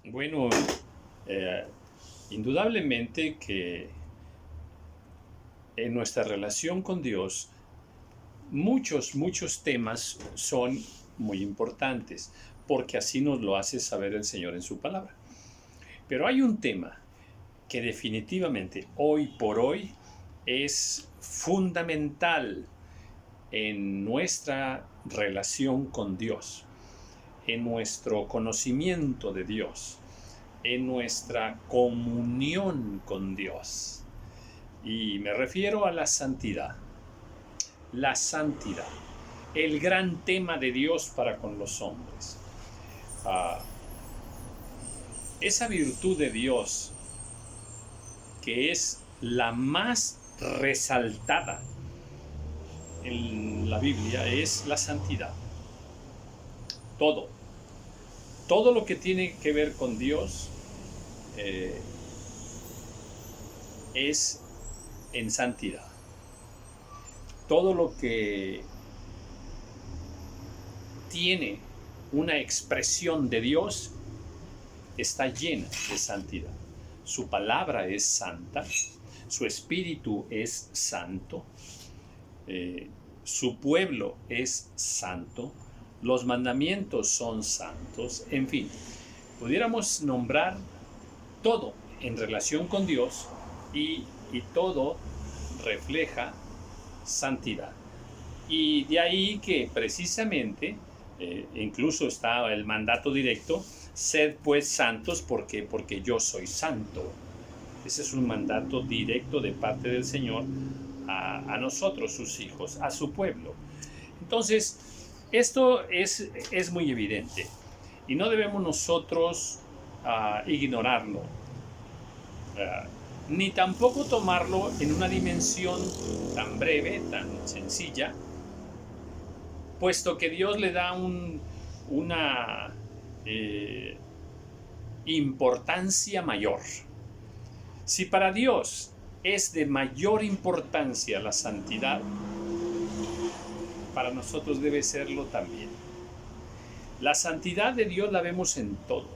Bueno, eh, indudablemente que en nuestra relación con Dios, muchos temas son muy importantes, porque así nos lo hace saber el Señor en su palabra. Pero hay un tema que definitivamente hoy por hoy es fundamental en nuestra relación con Dios, en nuestro conocimiento de Dios, en nuestra comunión con Dios. Y me refiero a la santidad. La santidad, el gran tema de Dios para con los hombres. Ah, esa virtud de Dios que es la más resaltada en la Biblia es la santidad. Todo, todo lo que tiene que ver con Dios eh, es en santidad. Todo lo que tiene una expresión de Dios está llena de santidad. Su palabra es santa, su espíritu es santo, su pueblo es santo, los mandamientos son santos, en fin, pudiéramos nombrar todo en relación con Dios y todo refleja santidad. Y de ahí que precisamente, incluso está el mandato directo, sed pues santos porque yo soy santo. Ese es un mandato directo de parte del Señor a nosotros, sus hijos, a su pueblo. Entonces, esto es muy evidente y no debemos nosotros ignorarlo, ni tampoco tomarlo en una dimensión tan breve, tan sencilla, puesto que Dios le da una importancia mayor. Si para Dios es de mayor importancia la santidad, para nosotros debe serlo también. La santidad de Dios la vemos en todo.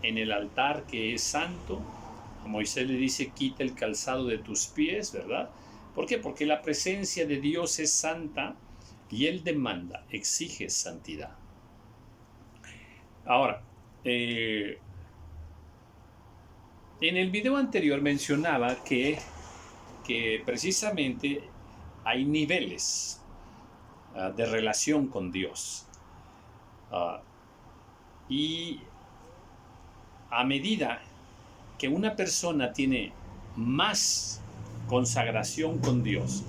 En el altar que es santo, a Moisés le dice, quita el calzado de tus pies, ¿verdad? ¿Por qué? Porque la presencia de Dios es santa y Él demanda, exige santidad. Ahora, en el video anterior mencionaba que precisamente hay niveles de relación con Dios. Y a medida que una persona tiene más consagración con Dios,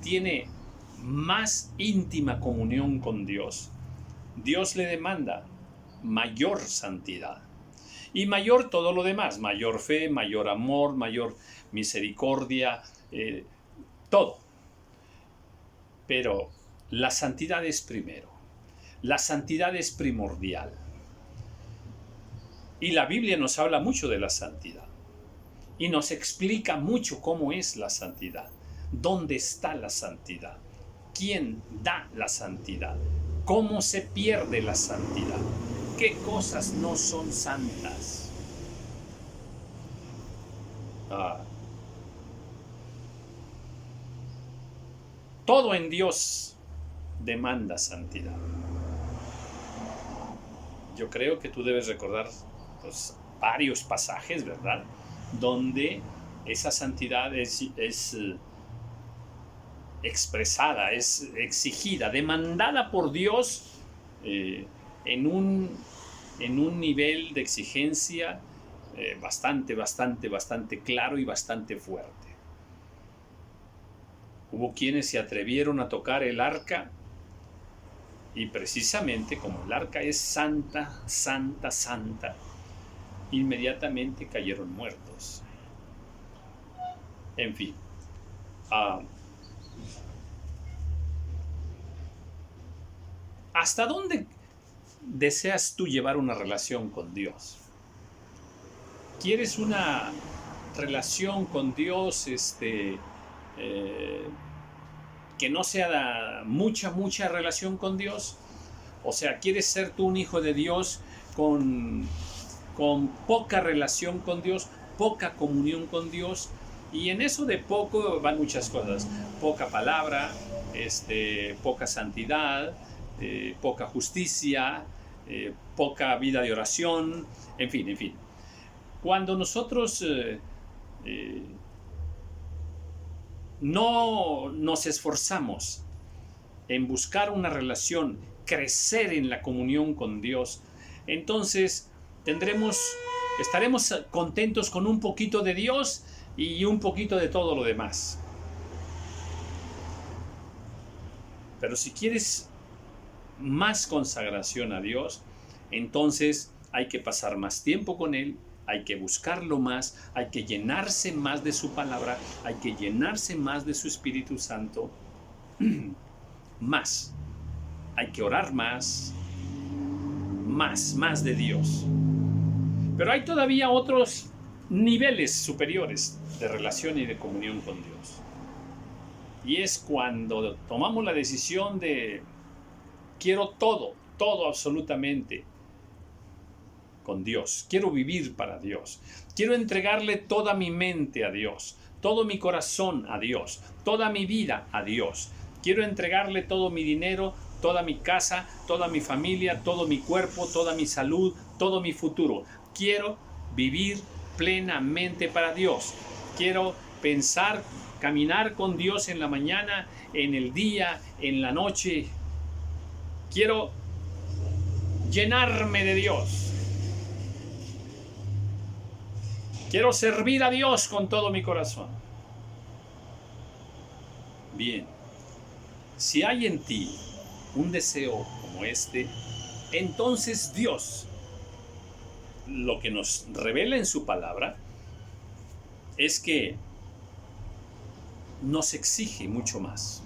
tiene más íntima comunión con Dios, Dios le demanda mayor santidad y mayor todo lo demás, mayor fe, mayor amor, mayor misericordia, todo. Pero la santidad es primero, la santidad es primordial. Y la Biblia nos habla mucho de la santidad y nos explica mucho cómo es la santidad, dónde está la santidad, quién da la santidad, cómo se pierde la santidad, qué cosas no son santas. Todo en Dios demanda santidad. Yo creo que tú debes recordar pues, varios pasajes, ¿verdad? Donde esa santidad es expresada, es exigida, demandada por Dios en un nivel de exigencia bastante claro y bastante fuerte. Hubo quienes se atrevieron a tocar el arca y precisamente como el arca es santa, santa, santa, inmediatamente cayeron muertos. En fin, ¿hasta dónde deseas tú llevar una relación con Dios? ¿Quieres una relación con Dios que no sea mucha relación con Dios? O sea, ¿quieres ser tú un hijo de Dios con con poca relación con Dios, poca comunión con Dios. Y en eso de poco van muchas cosas. Poca palabra, poca santidad, poca justicia, poca vida de oración, en fin, en fin. Cuando nosotros no nos esforzamos en buscar una relación, crecer en la comunión con Dios, entonces estaremos contentos con un poquito de Dios y un poquito de todo lo demás. Pero si quieres más consagración a Dios, entonces hay que pasar más tiempo con Él, hay que buscarlo más, hay que llenarse más de su palabra, hay que llenarse más de su Espíritu Santo, más. Hay que orar más de Dios. Pero hay todavía otros niveles superiores de relación y de comunión con Dios. Y es cuando tomamos la decisión de quiero todo absolutamente con Dios. Quiero vivir para Dios. Quiero entregarle toda mi mente a Dios, todo mi corazón a Dios, toda mi vida a Dios. Quiero entregarle todo mi dinero, toda mi casa, toda mi familia, todo mi cuerpo, toda mi salud, todo mi futuro. Quiero vivir plenamente para Dios. Quiero pensar, caminar con Dios en la mañana, en el día, en la noche. Quiero llenarme de Dios. Quiero servir a Dios con todo mi corazón. Bien, si hay en ti un deseo como este, entonces Dios, lo que nos revela en su palabra, es que nos exige mucho más.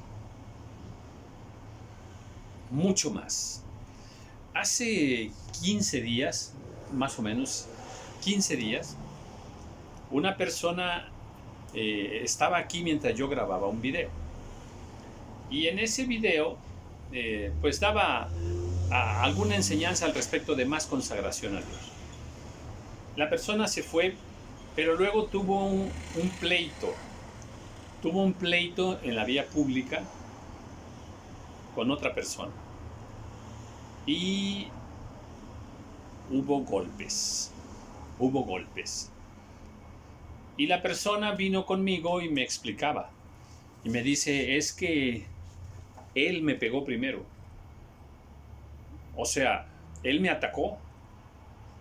Mucho más. Hace 15 días, más o menos 15 días, una persona estaba aquí mientras yo grababa un video. Y en ese video, pues daba alguna enseñanza al respecto de más consagración a Dios. La persona se fue, pero luego tuvo un pleito. Tuvo un pleito en la vía pública con otra persona. Y hubo golpes. Y la persona vino conmigo y me explicaba. Y me dice, es que él me pegó primero. O sea, él me atacó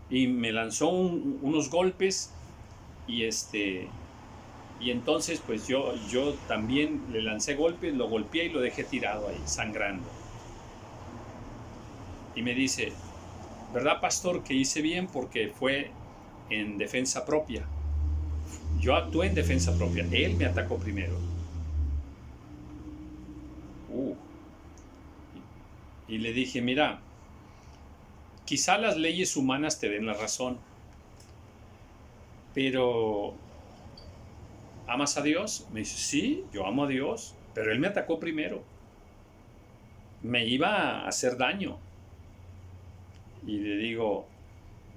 y me lanzó unos golpes y entonces pues yo también le lancé golpes, lo golpeé y lo dejé tirado ahí, sangrando. Y me dice, ¿verdad, pastor, que hice bien? Porque fue en defensa propia. Yo actué en defensa propia. Él me atacó primero. Y le dije, mira, quizá las leyes humanas te den la razón, pero ¿amas a Dios? Me dice, sí, yo amo a Dios, pero él me atacó primero. Me iba a hacer daño. Y le digo,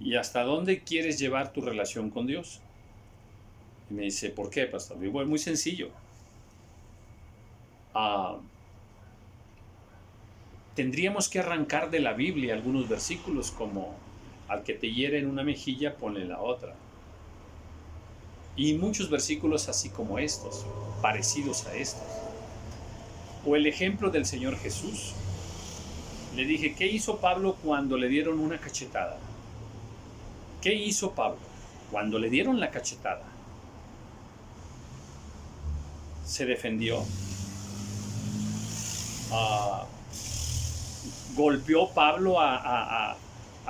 ¿y hasta dónde quieres llevar tu relación con Dios? Y me dice, ¿por qué, pastor? Digo, es muy sencillo. Tendríamos que arrancar de la Biblia algunos versículos como al que te hiere en una mejilla, ponle la otra. Y muchos versículos así como estos, parecidos a estos. O el ejemplo del Señor Jesús. Le dije, ¿qué hizo Pablo cuando le dieron una cachetada? ¿Qué hizo Pablo cuando le dieron la cachetada? Se defendió. ¿Golpeó Pablo a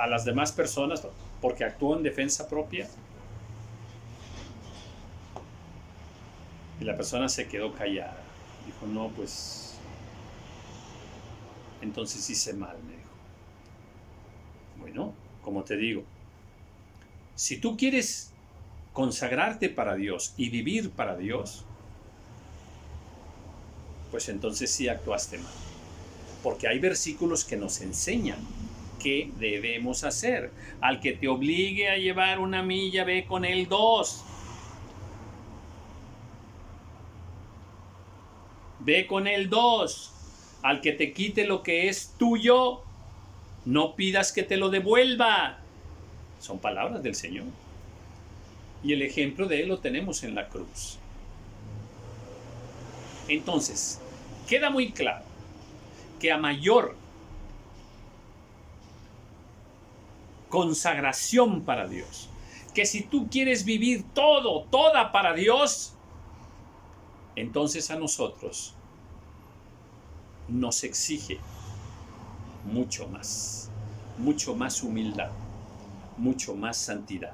las demás personas porque actuó en defensa propia? Y la persona se quedó callada. Dijo, no, pues entonces hice mal, me dijo. Bueno, como te digo, si tú quieres consagrarte para Dios y vivir para Dios, pues entonces sí actuaste mal. Porque hay versículos que nos enseñan qué debemos hacer. Al que te obligue a llevar 1 milla, ve con él 2. Ve con él 2. Al que te quite lo que es tuyo, no pidas que te lo devuelva. Son palabras del Señor. Y el ejemplo de Él lo tenemos en la cruz. Entonces, queda muy claro que a mayor consagración para Dios, que si tú quieres vivir toda para Dios, entonces a nosotros nos exige mucho más humildad, mucho más santidad,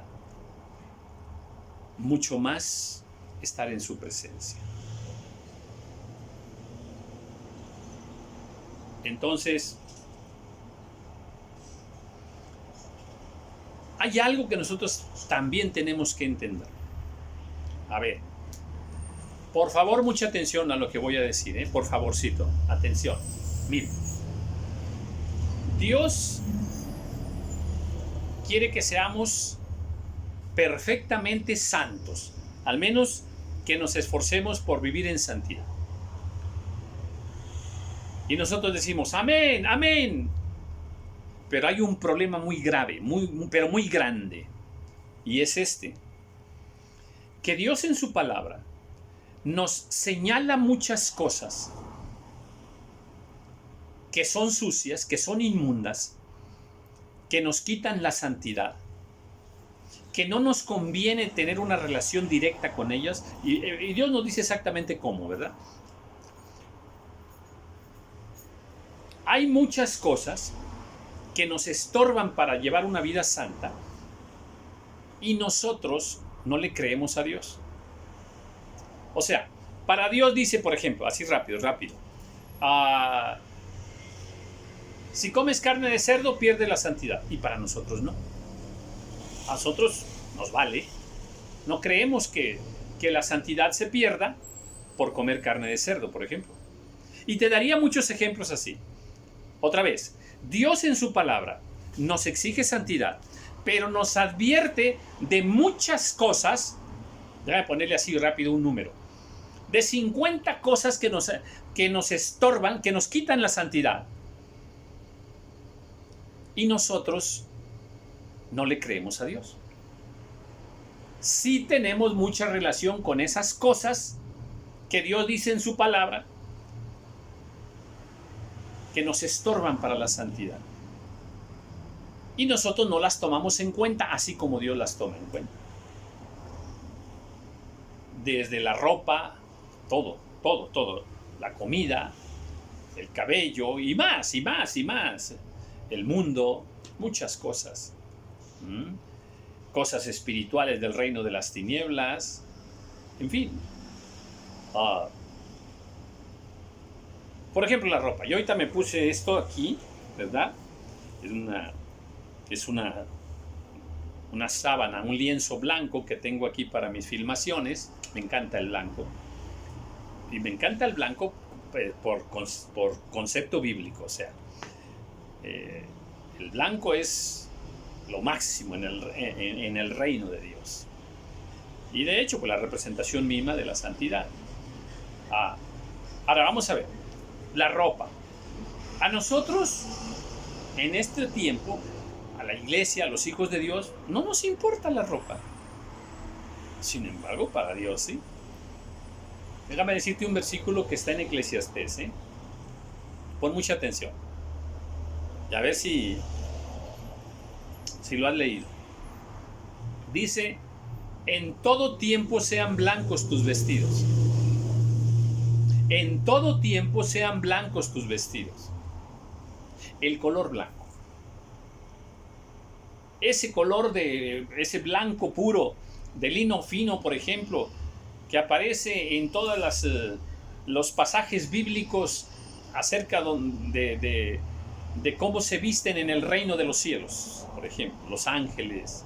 mucho más estar en su presencia. Entonces, hay algo que nosotros también tenemos que entender. A ver, por favor, mucha atención a lo que voy a decir, ¿eh? Por favorcito, atención. Miren, Dios quiere que seamos perfectamente santos, al menos que nos esforcemos por vivir en santidad. Y nosotros decimos, amén, amén. Pero hay un problema muy grave, pero muy grande. Y es este. Que Dios en su palabra nos señala muchas cosas que son sucias, que son inmundas, que nos quitan la santidad, que no nos conviene tener una relación directa con ellas. Y Dios nos dice exactamente cómo, ¿verdad? Hay muchas cosas que nos estorban para llevar una vida santa y nosotros no le creemos a Dios. O sea, para Dios dice, por ejemplo, así rápido, si comes carne de cerdo pierde la santidad, y para nosotros no. A nosotros nos vale. No creemos que la santidad se pierda por comer carne de cerdo, por ejemplo. Y te daría muchos ejemplos así. Otra vez, Dios en su palabra nos exige santidad, pero nos advierte de muchas cosas. Déjame ponerle así rápido un número. De 50 cosas que nos estorban, que nos quitan la santidad. Y nosotros no le creemos a Dios. Sí tenemos mucha relación con esas cosas que Dios dice en su palabra, que nos estorban para la santidad. Y nosotros no las tomamos en cuenta, así como Dios las toma en cuenta. Desde la ropa, todo. La comida, el cabello, y más. El mundo, muchas cosas. Cosas espirituales del reino de las tinieblas. En fin. Por ejemplo, la ropa. Yo ahorita me puse esto aquí, ¿verdad? Es una sábana, un lienzo blanco que tengo aquí para mis filmaciones. Me encanta el blanco. Y me encanta el blanco por concepto bíblico. O sea, el blanco es lo máximo en el reino de Dios. Y de hecho, pues la representación misma de la santidad. Ahora vamos a ver. La ropa. A nosotros, en este tiempo, a la iglesia, a los hijos de Dios, no nos importa la ropa. Sin embargo, para Dios sí. Déjame decirte un versículo que está en Eclesiastés, ¿eh? Pon mucha atención. Y a ver si lo has leído. Dice, en todo tiempo sean blancos tus vestidos. En todo tiempo sean blancos tus vestidos. El color blanco. Ese color ese blanco puro, de lino fino, por ejemplo, que aparece en todos los pasajes bíblicos acerca de cómo se visten en el reino de los cielos, por ejemplo, los ángeles,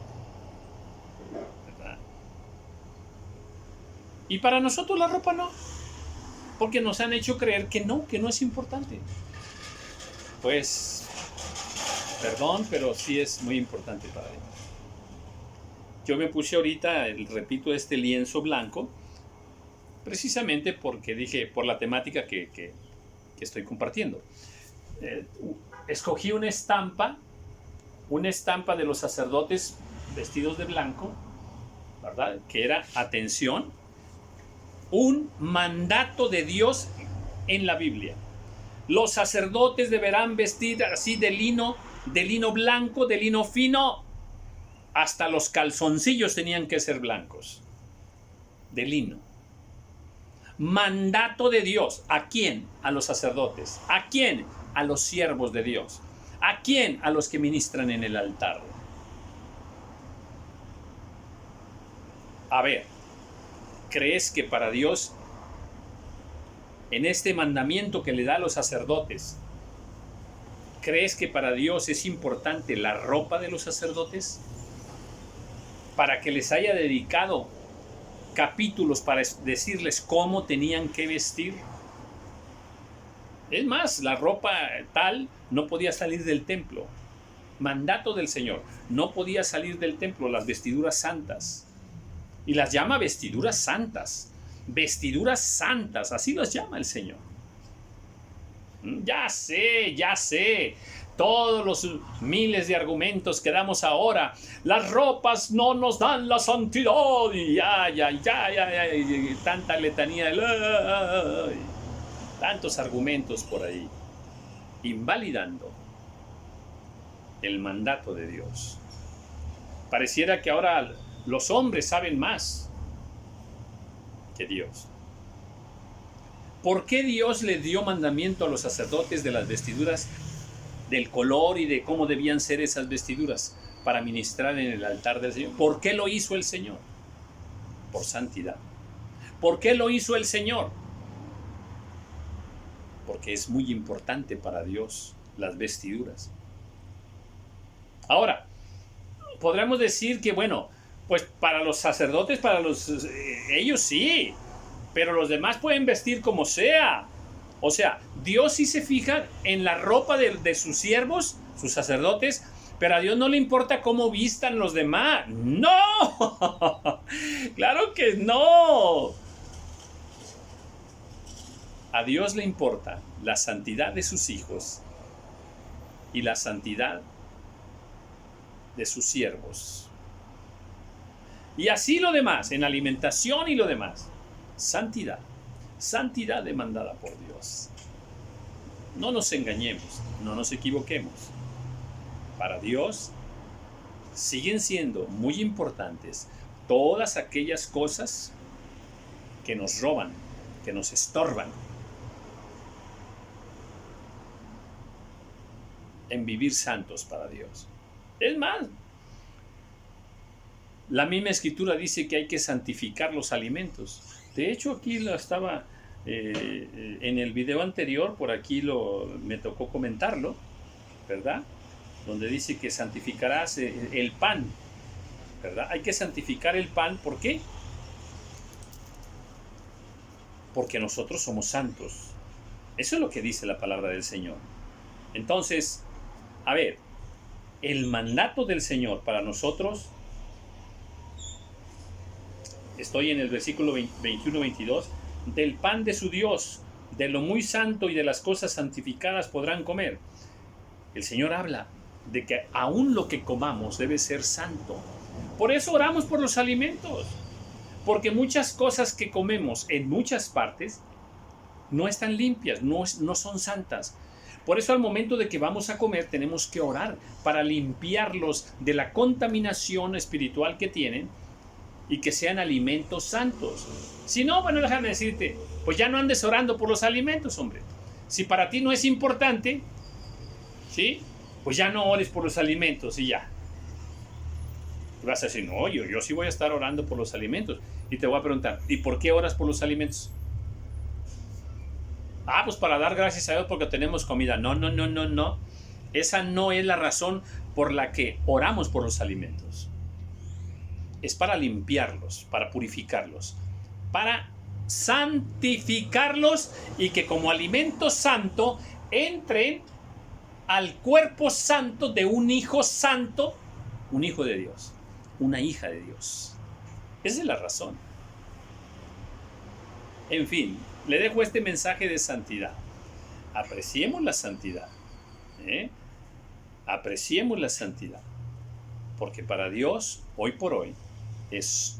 ¿verdad? Y para nosotros la ropa no, porque nos han hecho creer que no es importante. Pues Perdón, pero sí es muy importante para mí. Yo me puse ahorita, repito, este lienzo blanco, precisamente porque dije, por la temática que estoy compartiendo. Escogí una estampa de los sacerdotes vestidos de blanco, ¿verdad? Que era, atención, un mandato de Dios en la Biblia. Los sacerdotes deberán vestir así de lino blanco, de lino fino. Hasta los calzoncillos tenían que ser blancos, de lino. Mandato de Dios. ¿A quién? A los sacerdotes. ¿A quién? A los siervos de Dios. ¿A quién? A los que ministran en el altar. A ver, ¿crees que para Dios, en este mandamiento que le da a los sacerdotes, crees que para Dios es importante la ropa de los sacerdotes? Para que les haya dedicado capítulos para decirles cómo tenían que vestir. Es más, la ropa tal no podía salir del templo. Mandato del Señor. No podía salir del templo las vestiduras santas. Y las llama vestiduras santas. Vestiduras santas, así las llama el Señor. Ya sé. Todos los miles de argumentos que damos ahora. Las ropas no nos dan la santidad. Y ya. Tanta letanía. Tantos argumentos por ahí. Invalidando el mandato de Dios. Pareciera que ahora los hombres saben más que Dios. ¿Por qué Dios le dio mandamiento a los sacerdotes de las vestiduras, del color y de cómo debían ser esas vestiduras para ministrar en el altar del Señor? ¿Por qué lo hizo el Señor? Por santidad. ¿Por qué lo hizo el Señor? Porque es muy importante para Dios las vestiduras. Ahora, podríamos decir que, bueno, pues para los sacerdotes, ellos sí, pero los demás pueden vestir como sea. O sea, Dios sí se fija en la ropa de sus siervos, sus sacerdotes, pero a Dios no le importa cómo vistan los demás. ¡No! ¡Claro que no! A Dios le importa la santidad de sus hijos y la santidad de sus siervos. Y así lo demás, en alimentación y lo demás. Santidad. Santidad demandada por Dios. No nos engañemos, no nos equivoquemos. Para Dios siguen siendo muy importantes todas aquellas cosas que nos roban, que nos estorban en vivir santos para Dios. Es más, la misma escritura dice que hay que santificar los alimentos. De hecho, aquí lo estaba en el video anterior, por aquí me tocó comentarlo, ¿verdad? Donde dice que santificarás el pan, ¿verdad? Hay que santificar el pan, ¿por qué? Porque nosotros somos santos. Eso es lo que dice la palabra del Señor. Entonces, a ver, el mandato del Señor para nosotros, estoy en el versículo 21-22, del pan de su Dios, de lo muy santo y de las cosas santificadas podrán comer. El Señor habla de que aún lo que comamos debe ser santo. Por eso oramos por los alimentos, porque muchas cosas que comemos en muchas partes no están limpias, no son santas. Por eso al momento de que vamos a comer tenemos que orar para limpiarlos de la contaminación espiritual que tienen y que sean alimentos santos. Si no, bueno, déjame decirte, pues ya no andes orando por los alimentos, hombre. Si para ti no es importante, ¿sí? Pues ya no ores por los alimentos y ya. Y vas a decir, no, yo sí voy a estar orando por los alimentos. Y te voy a preguntar, ¿y por qué oras por los alimentos? Pues para dar gracias a Dios porque tenemos comida. No. Esa no es la razón por la que oramos por los alimentos. Es para limpiarlos, para purificarlos, para santificarlos y que como alimento santo entren al cuerpo santo de un hijo santo, un hijo de Dios, una hija de Dios. Esa es la razón. En fin, le dejo este mensaje de santidad. Apreciemos la santidad. Apreciemos la santidad. Porque para Dios, hoy por hoy, es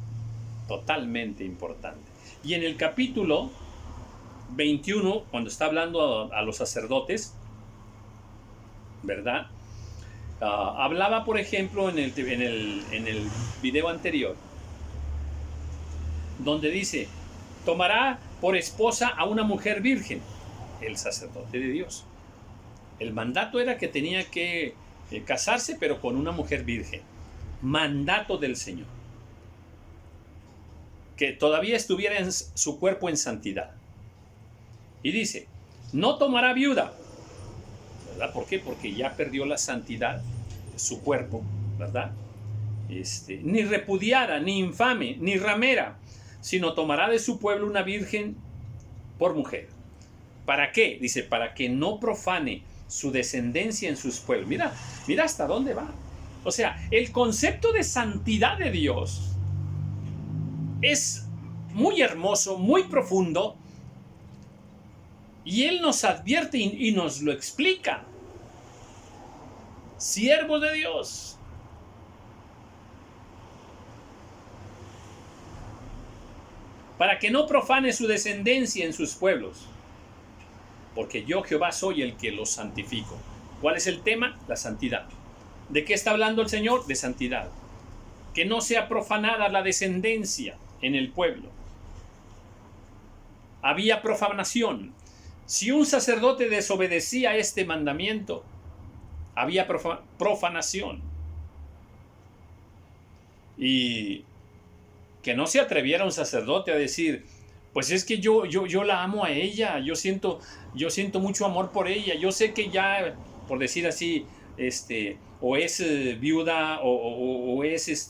totalmente importante. Y en el capítulo 21, cuando está hablando a los sacerdotes, ¿verdad? Hablaba, por ejemplo, en el video anterior, donde dice, tomará por esposa a una mujer virgen, el sacerdote de Dios. El mandato era que tenía que casarse, pero con una mujer virgen. Mandato del Señor. Que todavía estuviera en su cuerpo en santidad. Y dice, no tomará viuda. ¿Verdad? ¿Por qué? Porque ya perdió la santidad de su cuerpo, ¿verdad? Ni repudiada, ni infame, ni ramera, sino tomará de su pueblo una virgen por mujer. ¿Para qué? Dice, para que no profane su descendencia en sus pueblos. Mira hasta dónde va. O sea, el concepto de santidad de Dios es muy hermoso, muy profundo, y Él nos advierte y nos lo explica. Siervos de Dios, para que no profane su descendencia en sus pueblos, porque yo Jehová soy el que los santifico. ¿Cuál es el tema? La santidad. ¿De qué está hablando el Señor? De santidad. Que no sea profanada la descendencia en el pueblo. Había profanación. Si un sacerdote desobedecía este mandamiento, había profanación. Y que no se atreviera un sacerdote a decir, pues es que yo la amo a ella, yo siento mucho amor por ella, yo sé que ya, por decir así, o es viuda o es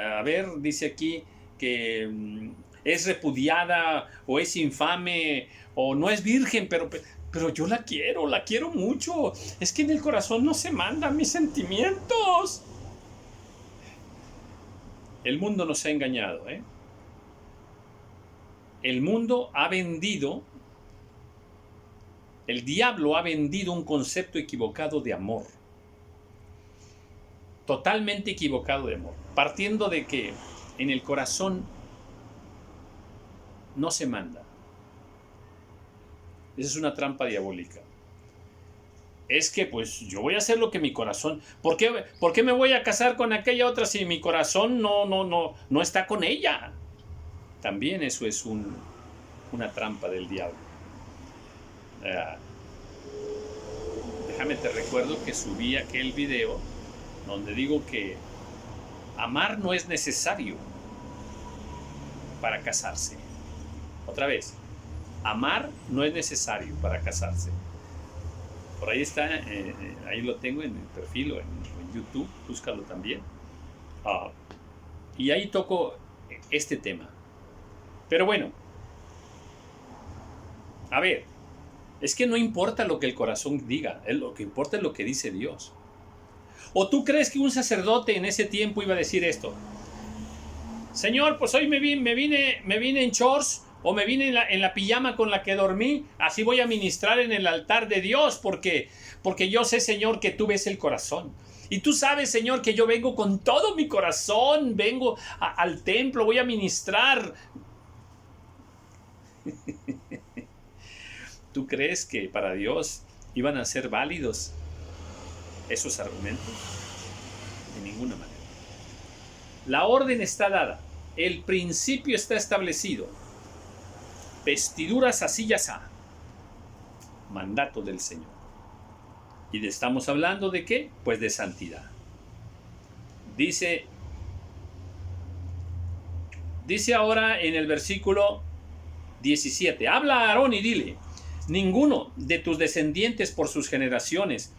a ver, dice aquí que es repudiada o es infame o no es virgen, pero yo la quiero mucho. Es que en el corazón no se mandan mis sentimientos. El mundo nos ha engañado, ¿eh? El mundo ha vendido, el diablo ha vendido un concepto equivocado de amor. Totalmente equivocado de amor. Partiendo de que en el corazón no se manda. Esa es una trampa diabólica. Es que pues yo voy a hacer lo que mi corazón... ¿Por qué me voy a casar con aquella otra si mi corazón no está con ella? También eso es una trampa del diablo. Déjame te recuerdo que subí aquel video donde digo que amar no es necesario para casarse. Otra vez, amar no es necesario para casarse. Por ahí está, ahí lo tengo en el perfil o en YouTube, búscalo también. Y ahí toco este tema. Pero bueno, a ver, es que no importa lo que el corazón diga, lo que importa es lo que dice Dios. ¿O tú crees que un sacerdote en ese tiempo iba a decir esto? Señor, pues hoy me vine en shorts o me vine en la pijama con la que dormí, así voy a ministrar en el altar de Dios, porque yo sé, Señor, que tú ves el corazón. Y tú sabes, Señor, que yo vengo con todo mi corazón, vengo al templo, voy a ministrar. ¿Tú crees que para Dios iban a ser válidos esos argumentos? De ninguna manera. La orden está dada, el principio está establecido. Vestiduras así ya está. Mandato del Señor. ¿Y estamos hablando de qué? Pues de santidad. Dice ahora en el versículo 17, habla a Aarón y dile, ninguno de tus descendientes por sus generaciones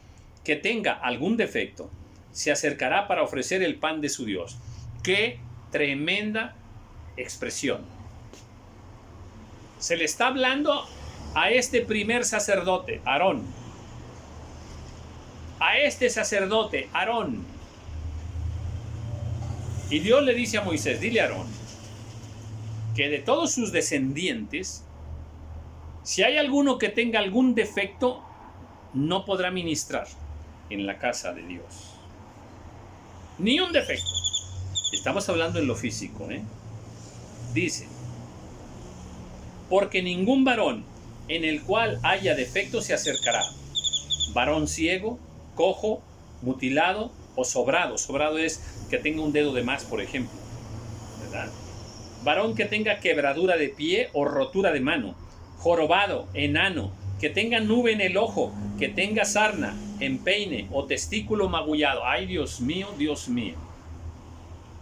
que tenga algún defecto se acercará para ofrecer el pan de su Dios. ¡Qué tremenda expresión! Se le está hablando a este primer sacerdote, Aarón. a este sacerdote, Aarón. Y Dios le dice a Moisés, dile a Aarón, que de todos sus descendientes, si hay alguno que tenga algún defecto, no podrá ministrar en la casa de Dios. Ni un defecto. Estamos hablando en lo físico, ¿eh? Dice, porque ningún varón en el cual haya defecto se acercará. Varón ciego, cojo, mutilado o sobrado. Sobrado es que tenga un dedo de más, por ejemplo, ¿verdad? Varón que tenga quebradura de pie o rotura de mano, jorobado, enano, que tenga nube en el ojo, que tenga sarna, empeine o testículo magullado. Ay, Dios mío,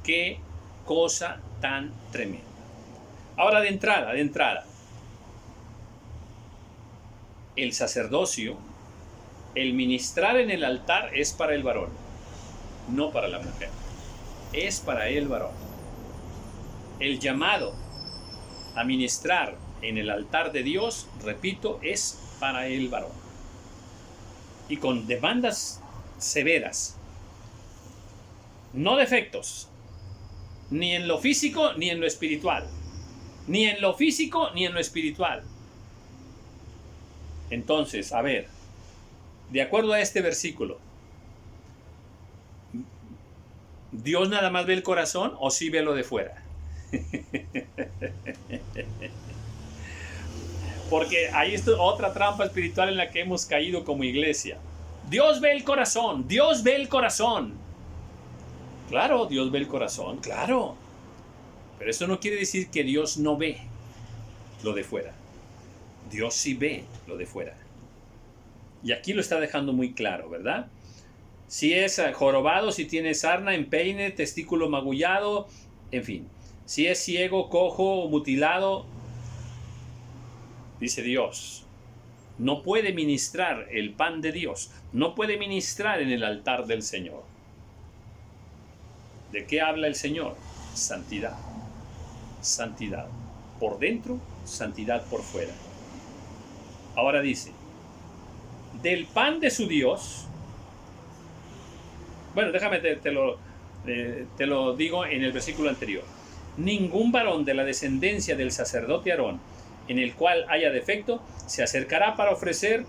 qué cosa tan tremenda. Ahora de entrada, el sacerdocio, el ministrar en el altar es para el varón, no para la mujer, es para el varón. El llamado a ministrar en el altar de Dios, repito, es para el varón. Y con demandas severas, no defectos, ni en lo físico ni en lo espiritual, ni en lo físico ni en lo espiritual. Entonces, a ver, de acuerdo a este versículo, ¿Dios nada más ve el corazón o sí ve lo de fuera? Porque ahí está otra trampa espiritual en la que hemos caído como iglesia. Dios ve el corazón, Dios ve el corazón. Claro, Dios ve el corazón, claro. Pero eso no quiere decir que Dios no ve lo de fuera. Dios sí ve lo de fuera. Y aquí lo está dejando muy claro, ¿verdad? Si es jorobado, si tiene sarna, empeine, testículo magullado, en fin. Si es ciego, cojo o mutilado, dice Dios, no puede ministrar el pan de Dios, no puede ministrar en el altar del Señor. ¿De qué habla el Señor? Santidad. Santidad por dentro, santidad por fuera. Ahora dice, del pan de su Dios. Bueno, déjame, te lo digo en el versículo anterior. Ningún varón de la descendencia del sacerdote Aarón, en el cual haya defecto, se acercará para ofrecer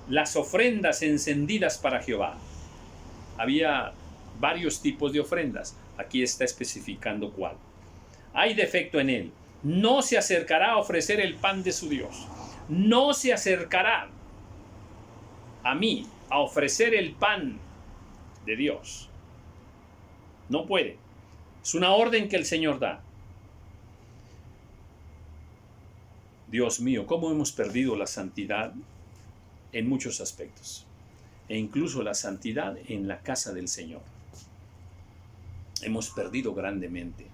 las ofrendas encendidas para Jehová. Había varios tipos de ofrendas. Aquí está especificando cuál. Hay defecto en él. No se acercará a ofrecer el pan de su Dios. No se acercará a mí a ofrecer el pan de Dios. No puede. Es una orden que el Señor da. Dios mío, cómo hemos perdido la santidad en muchos aspectos. E incluso la santidad en la casa del Señor. Hemos perdido grandemente.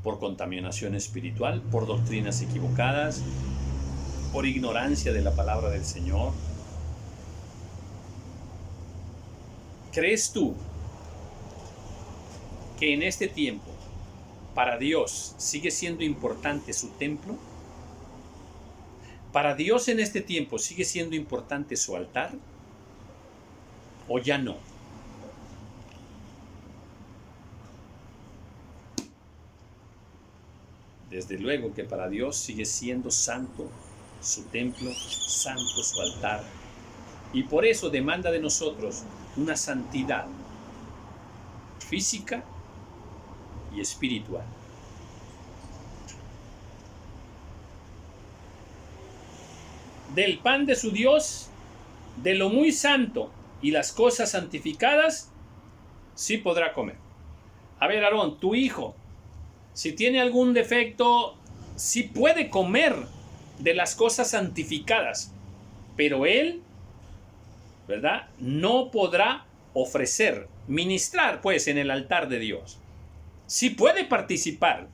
Por contaminación espiritual, por doctrinas equivocadas, por ignorancia de la palabra del Señor. ¿Crees tú que en este tiempo para Dios sigue siendo importante su templo? ¿Para Dios en este tiempo sigue siendo importante su altar? ¿O ya no? Desde luego que para Dios sigue siendo santo su templo, santo su altar. Y por eso demanda de nosotros una santidad física y espiritual. Del pan de su Dios, de lo muy santo y las cosas santificadas, sí podrá comer. A ver, Aarón, tu hijo, si tiene algún defecto, sí puede comer de las cosas santificadas, pero él, ¿verdad?, no podrá ofrecer, ministrar, pues, en el altar de Dios. Sí puede participar,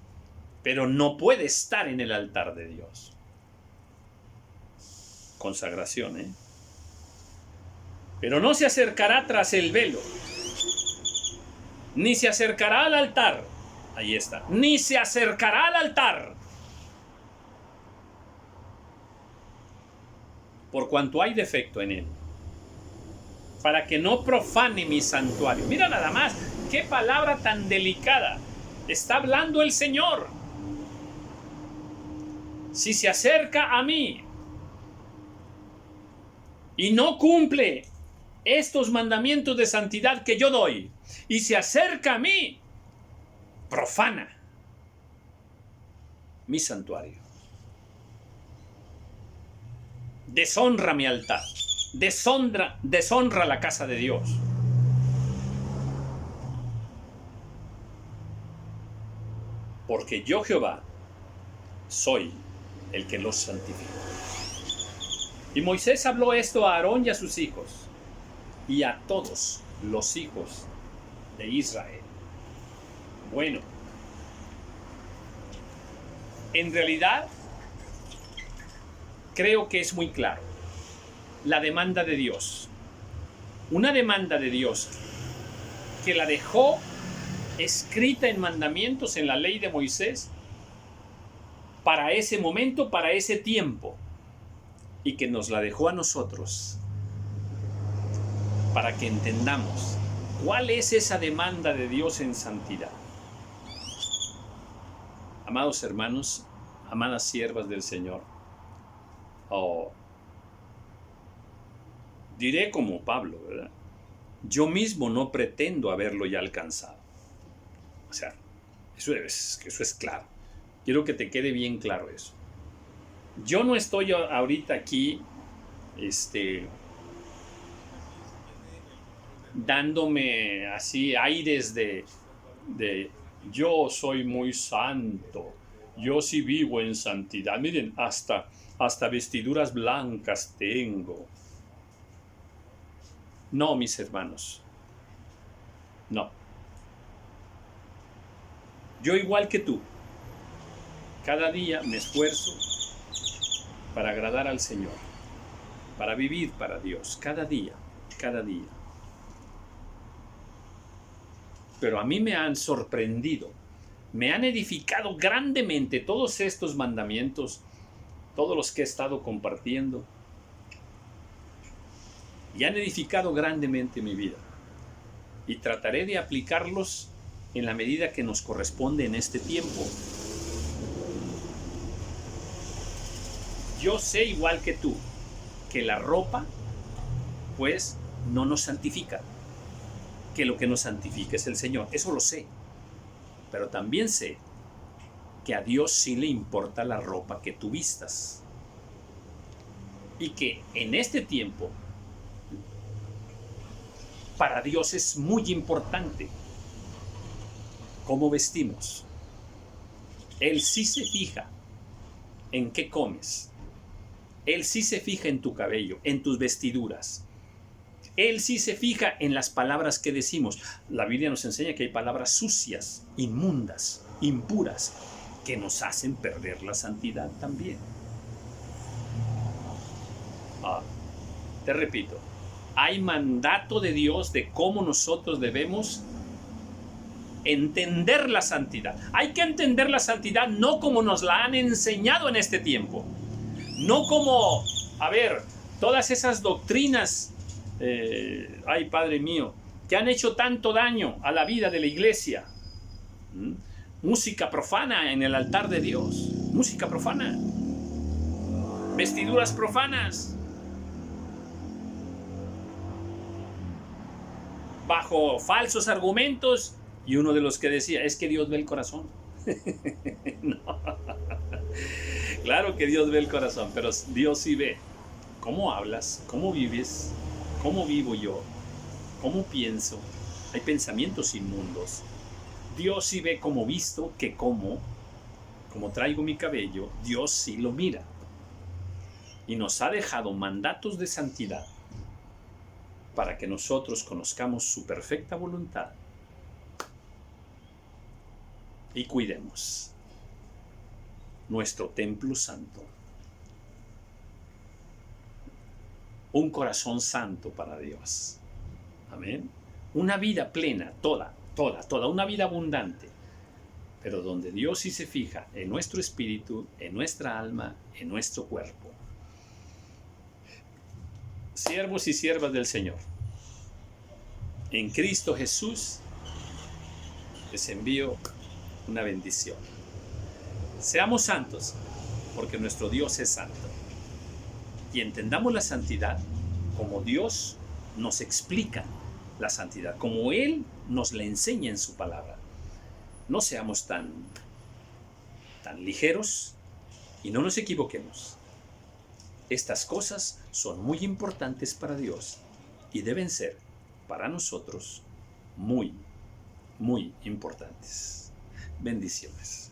pero no puede estar en el altar de Dios. Consagración, ¿eh? Pero no se acercará tras el velo, ni se acercará al altar. Ahí está. Ni se acercará al altar. Por cuanto hay defecto en él. para que no profane mi santuario. Mira nada más, qué palabra tan delicada. Está hablando el Señor. Si se acerca a mí y no cumple estos mandamientos de santidad que yo doy, y se acerca a mí, profana mi santuario, deshonra mi altar, deshonra la casa de Dios. Porque yo, Jehová, soy el que los santifica. Y Moisés habló esto a Aarón y a sus hijos, y a todos los hijos de Israel. Bueno, en realidad, creo que es muy claro la demanda de Dios. Una demanda de Dios que la dejó escrita en mandamientos en la ley de Moisés para ese momento, para ese tiempo, y que nos la dejó a nosotros para que entendamos cuál es esa demanda de Dios en santidad. Amados hermanos, amadas siervas del Señor, diré como Pablo, ¿verdad? Yo mismo no pretendo haberlo ya alcanzado. O sea, eso es claro. Quiero que te quede bien claro eso. Yo no estoy ahorita aquí dándome así aires de yo soy muy santo, yo sí vivo en santidad. Miren, hasta vestiduras blancas tengo. No, mis hermanos, no. Yo igual que tú, cada día me esfuerzo para agradar al Señor, para vivir para Dios, cada día, cada día. Pero a mí me han sorprendido, me han edificado grandemente todos estos mandamientos, todos los que he estado compartiendo, y han edificado grandemente mi vida. Y trataré de aplicarlos en la medida que nos corresponde en este tiempo. Yo sé, igual que tú, que la ropa, pues, no nos santifica. Que lo que nos santifica es el Señor. Eso lo sé. Pero también sé que a Dios sí le importa la ropa que tú vistas. Y que en este tiempo, para Dios es muy importante cómo vestimos. Él sí se fija en qué comes. Él sí se fija en tu cabello, en tus vestiduras. Él sí se fija en las palabras que decimos. La Biblia nos enseña que hay palabras sucias, inmundas, impuras, que nos hacen perder la santidad también. Te repito, hay mandato de Dios de cómo nosotros debemos entender la santidad. Hay que entender la santidad no como nos la han enseñado en este tiempo. No como, todas esas doctrinas, ay Padre mío, que han hecho tanto daño a la vida de la iglesia. Música profana en el altar de Dios. Música profana. Vestiduras profanas. Bajo falsos argumentos. Y uno de los que decía, es que Dios ve el corazón. No. Claro que Dios ve el corazón, pero Dios sí ve cómo hablas, cómo vives, cómo vivo yo, cómo pienso. Hay pensamientos inmundos. Dios sí ve cómo visto, que como traigo mi cabello, Dios sí lo mira. Y nos ha dejado mandatos de santidad para que nosotros conozcamos su perfecta voluntad y cuidemos nuestro templo santo. Un corazón santo para Dios. Amén. Una vida plena, toda, una vida abundante. Pero donde Dios sí se fija en nuestro espíritu, en nuestra alma, en nuestro cuerpo. Siervos y siervas del Señor, En Cristo Jesús les envío una bendición. Seamos santos, porque nuestro Dios es santo. Y entendamos la santidad como Dios nos explica la santidad, como Él nos la enseña en su palabra. No seamos tan ligeros y no nos equivoquemos. Estas cosas son muy importantes para Dios y deben ser para nosotros muy, muy importantes. Bendiciones.